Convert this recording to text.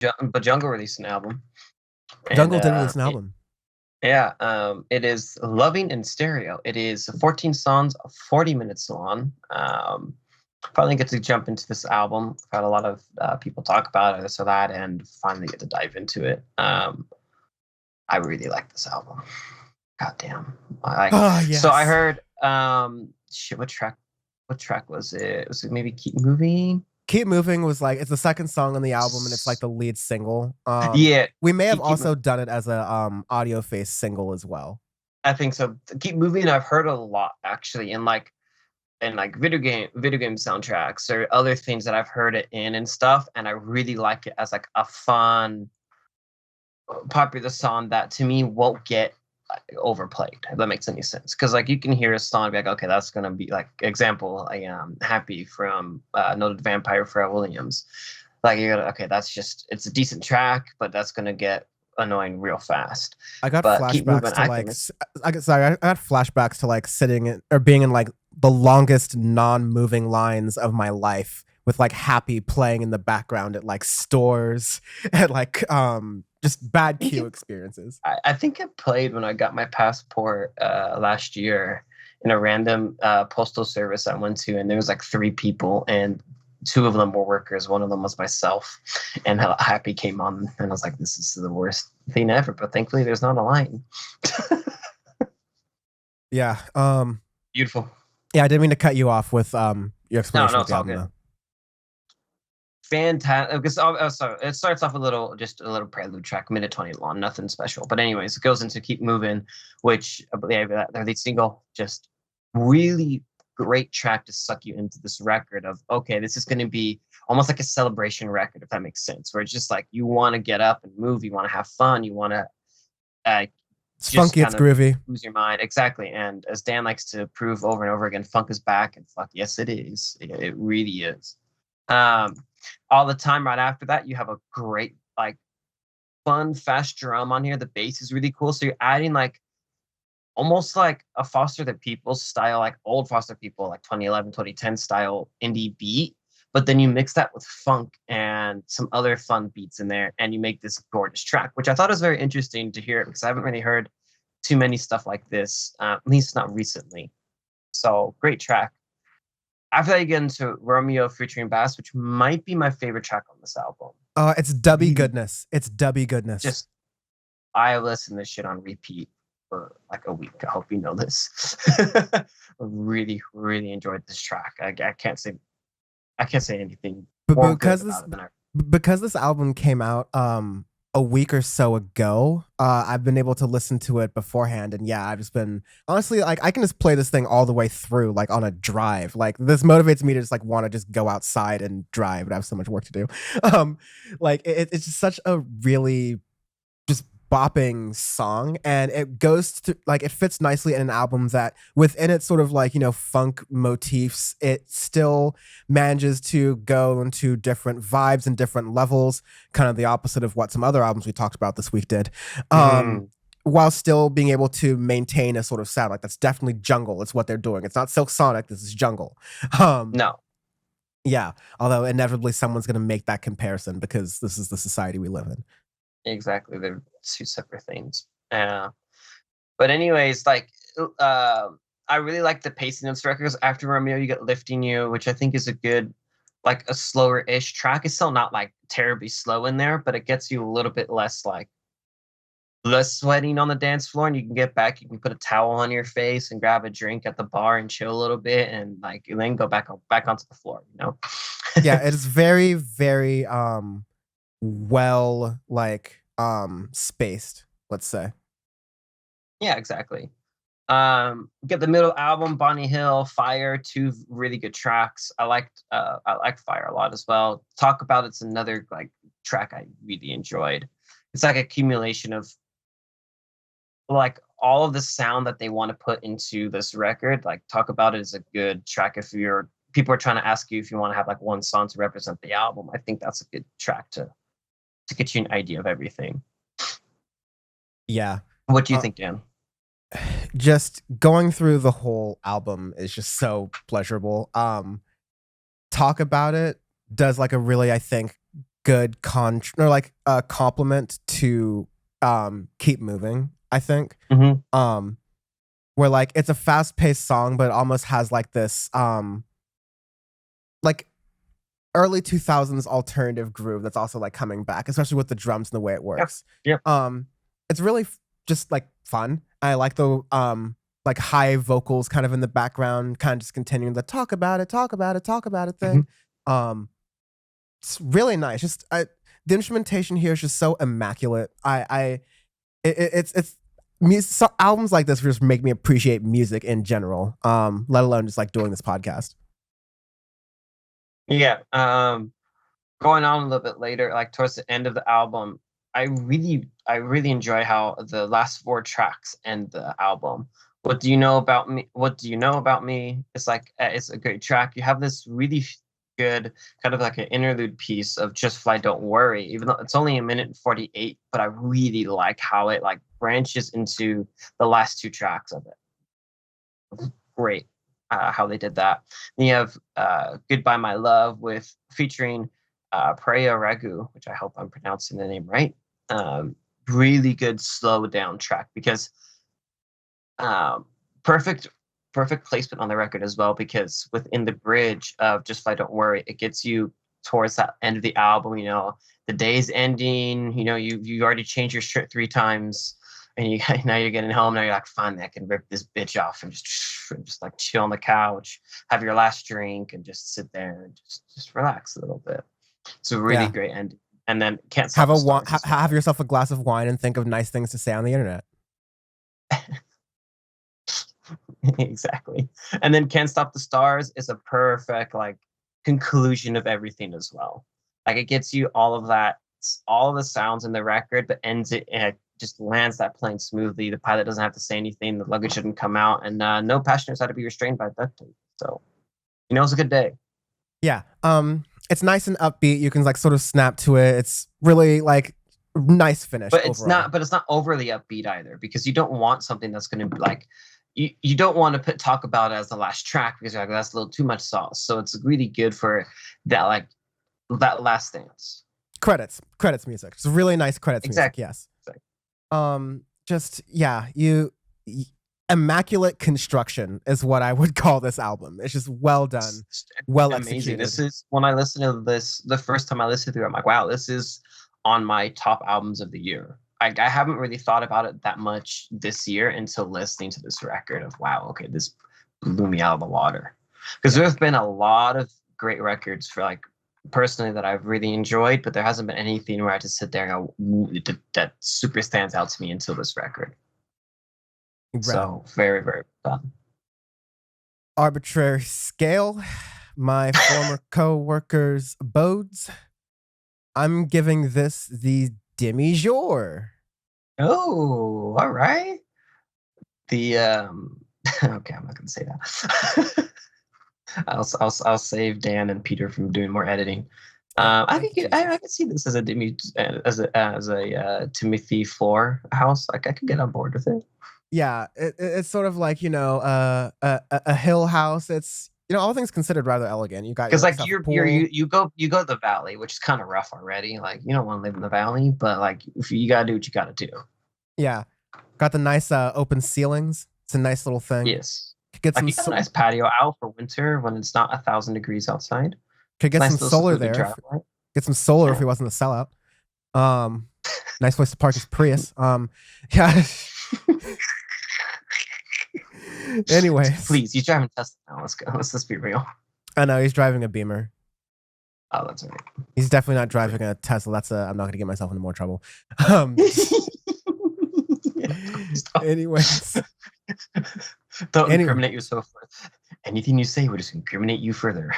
But Jungle released an album, and Jungle did release an album. yeah, it is Loving in Stereo. It is 14 songs, 40 minutes long. Finally get to jump into this album. I've had a lot of people talk about it, this or that, and finally get to dive into it. I really like this album. God damn. Oh So I yes. heard shit, what track was it? Was it maybe Keep Moving? Keep Moving was like, it's the second song on the album and it's like the lead single. Yeah, We may have keep also done it as a Audioface single as well. I think so. Keep Moving I've heard a lot actually, in like video game soundtracks or other things that I've heard it in and stuff, and I really like it as like a fun popular song that to me won't get overplayed, if that makes any sense. Because like you can hear a song and be like, okay, that's gonna be like example, I am Happy from Noted Vampire Pharrell Williams. Like you gotta, okay, that's just, it's a decent track, but that's gonna get annoying real fast. I got But Keep Moving, flashbacks to I can like, I got flashbacks to like sitting in, or being in like the longest non-moving lines of my life with like Happy playing in the background at like stores and like just bad queue experiences. I think it played when I got my passport last year in a random postal service I went to, and there was like three people, and two of them were workers. One of them was myself, and Happy came on, and I was like, "This is the worst thing ever." But thankfully, there's not a line. Yeah. Beautiful. Yeah, I didn't mean to cut you off with your No, explanation no, with it's the all album good. though. Fantastic. Because sorry, it starts off just a little prelude track, minute 20 long, nothing special. But anyways, it goes into Keep Moving, which I believe their lead single, just really great track to suck you into this record of, okay, this is going to be almost like a celebration record, if that makes sense, where it's just like you want to get up and move, you want to have fun, you want to uh, It's just funky, it's kind of groovy. lose your mind. Exactly. And as Dan likes to prove over and over again, funk is back, and fuck yes, it is. It really is. Um, all the time right after that, you have a great, like, fun, fast drum on here. The bass is really cool. So you're adding like almost like a Foster the People style, like old Foster People, like 2011, 2010 style indie beat. But then you mix that with funk and some other fun beats in there, and you make this gorgeous track, which I thought was very interesting to hear because I haven't really heard too many stuff like this, at least not recently. So great track. After that, you get into Romeo featuring Bass, which might be my favorite track on this album. It's dubby Really, goodness. It's dubby goodness. just I listen to this shit on repeat for like a week. I hope you know this. I really, really enjoyed this track. I can't say anything But more good about it than I. because this album came out a week or so ago, I've been able to listen to it beforehand, and yeah, I've just been honestly like I can just play this thing all the way through like on a drive. Like this motivates me to just like want to just go outside and drive, but I have so much work to do. Um, like it's just such a really just bopping song, and it goes to like it fits nicely in an album that within its sort of like funk motifs, it still manages to go into different vibes and different levels, kind of the opposite of what some other albums we talked about this week did. Mhm. While still being able to maintain a sort of sound like that's definitely jungle. It's what they're doing. It's not Silk Sonic, this is jungle. um No, yeah, although inevitably someone's going to make that comparison because this is the society we live in. exactly. They're two separate things. Yeah. But anyways, like, uh, I really like the pacing of this record. 'Cause after Romeo, you get Lifting You, which I think is a good, like a slower-ish track. It's still not like terribly slow in there, but it gets you a little bit less sweating on the dance floor, and you can get back. You can put a towel on your face and grab a drink at the bar and chill a little bit, and like and then go back onto the floor. You know. Yeah, it is very, very well like spaced, let's say. Yeah, exactly. Get the middle album, Bonnie Hill, Fire, two really good tracks. I like Fire a lot as well. Talk About It's another like track I really enjoyed. It's like accumulation of like all of the sound that they want to put into this record. Like Talk About It is a good track if you're people are trying to ask you if you want to have like one song to represent the album. I think that's a good track to get you an idea of everything. Yeah. What do you Uh, think, Dan? just going through the whole album is just so pleasurable. Talk About It does like a really, I think, good compliment to Keep Moving, I think. Hmm. Where like it's a fast-paced song, but it almost has like this like early 2000s alternative groove that's also like coming back, especially with the drums and the way it Yep. works. Yep. It's really just like fun. I like the like high vocals kind of in the background, kind of just continuing the talk about it, talk about it, talk about it Hmm. thing. Um, it's really nice. The instrumentation here is just so immaculate. It's music, so albums like this just make me appreciate music in general. Let alone just like doing this podcast. Yeah. Going on a little bit later, like towards the end of the album, I really enjoy how the last four tracks end the album. What do you know about me? What do you know about me? It's like it's a great track. You have this really good kind of like an interlude piece of Just Fly, Don't Worry, even though it's only a minute and 48, but I really like how it like branches into the last two tracks of it. Great. How they did that. Then you have Goodbye My Love with featuring Preya Regu, which I hope I'm pronouncing the name right. Um, Really good slow down track because um, perfect perfect placement on the record as well, because within the bridge of Just Fly Don't Worry, it gets you towards that end of the album. The day's ending. You already changed your shirt three times, and you now you're getting home. Now you're like, fine, I can rip this bitch off and just like chill on the couch, have your last drink, and just sit there and just relax a little bit. It's a really Yeah. great ending. And then Can't Stop the Stars as Have well. yourself a glass of wine and think of nice things to say on the internet. Exactly. And then Can't Stop the Stars is a perfect like conclusion of everything as well. Like it gets you all of that, all of the sounds in the record, but ends it and it just lands that plane smoothly. The pilot doesn't have to say anything. The luggage shouldn't come out, and no passengers had to be restrained by duct tape. So it's a good day. Yeah. It's nice and upbeat. You can like sort of snap to it. It's really like nice finish But it's overall. not. But it's not overly upbeat either, because you don't want something that's going to be like you don't want to talk about it as the last track, because you're like, that's a little too much sauce. So it's really good for that, like that last dance. Credits music. It's really nice credits music. Exactly. Yes. Exactly. Just yeah, immaculate construction is what I would call this album. It's just well done, It's well amazing. executed. This is when I listened to this the first time I listened to it, I'm like, wow, this is on my top albums of the year. I haven't really thought about it that much this year until listening to this record of, wow, okay, this blew me out of the water. Because Yeah. there's been a lot of great records for like personally that I've really enjoyed, but there hasn't been anything where I just sit there and go, that super stands out to me until this record. Rad. So very, very fun. Arbitrary Scale, my former co-worker's bodes. I'm giving this the demi jour. Oh, all right. The okay, I'm not gonna say that. I'll save Dan and Peter from doing more editing. Thank you, Jesus. I could see this as a demi as a Timothy Floor house. Like I could get on board with it. Yeah, it's sort of like a hill house. It's all things considered rather elegant. You got Because like yourself a pool. you go to the valley, which is kind of rough already. Like you don't want to live in the valley, but like if you gotta do what you gotta do. Yeah, got the nice open ceilings. It's a nice little thing. Yes. Could get Like some you got a nice patio out for winter when it's not 1,000 degrees outside. could get some Nice little solar secluded there. driveway. Get some solar if Yeah. he wasn't a sellout. Nice place to park his Prius. Yeah. Anyways, Please, he's driving Tesla now. Let's go. Let's be real. I know he's driving a Beamer. Oh, that's all right. He's definitely not driving a Tesla. I'm not going to get myself into more trouble. Stop. Anyways, Don't incriminate yourself. Anything you say would just incriminate you further.